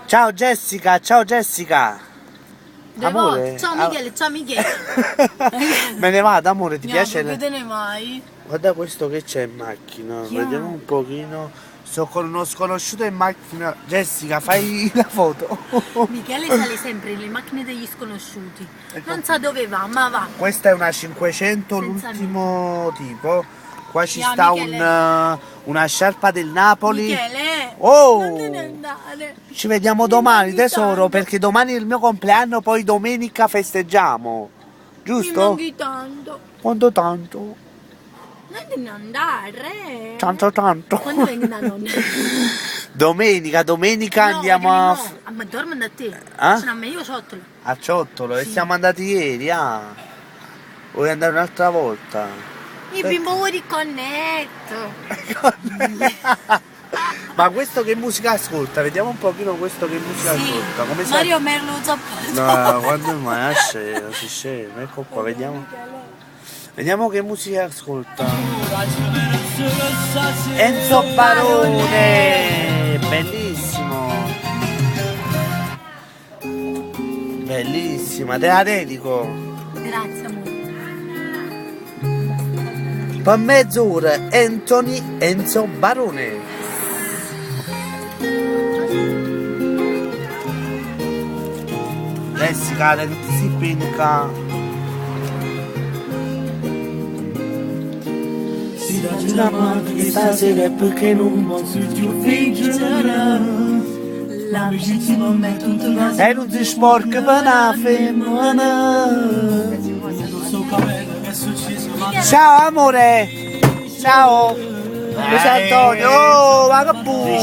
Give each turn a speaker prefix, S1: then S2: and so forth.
S1: Ciao Jessica, ciao Jessica. Amore,
S2: Ciao Michele, ciao Michele.
S1: me ne vado, amore, ti piace?
S2: Che te ne vai?
S1: Guarda questo che c'è in macchina, vediamo un pochino. Sto con uno sconosciuto in macchina. Jessica, fai la foto.
S2: Michele sale sempre nelle macchine degli sconosciuti. Non sa dove va, ma va.
S1: Questa è una 500,
S2: Senza
S1: l'ultimo tipo. Qua ci
S2: Ya,
S1: sta
S2: Michele.
S1: una sciarpa del Napoli.
S2: Michele,
S1: Oh!
S2: non te ne andare.
S1: Ci vediamo domani,
S2: manchi
S1: tesoro,
S2: tanto.
S1: perché domani è il mio compleanno, poi domenica festeggiamo.
S2: Mi
S1: Giusto?
S2: manchi tanto.
S1: Quanto tanto?
S2: Non te ne andare.
S1: Tanto tanto.
S2: Quando vengo da nonna?
S1: Domenica andiamo
S2: no, ma dormo da te.
S1: Ah?
S2: Sono a me, io ciottolo.
S1: a Ciottolo e
S2: Sì.
S1: siamo andati ieri, ah. Vuoi andare un'altra volta?
S2: Il bimbo vuoi riconnetto.
S1: Ma questo che musica ascolta? Vediamo un pochino questo che musica ascolta. Come si
S2: Mario Merluzzo.
S1: No, quando mai si scema, ecco qua, vediamo. Vediamo che musica ascolta. Enzo Barone! Bellissimo! Bellissima, te la dedico.
S2: Grazie amore.
S1: Per mezz'ora Enzo Barone. Jessica, che ti si penca.
S3: La madre stasera è perché non posso più fingere. La legittima me tutta la
S1: E non si sporca per una femmina. Ciao amore. Ciao. Luis Antonio. Oh, ma che buono.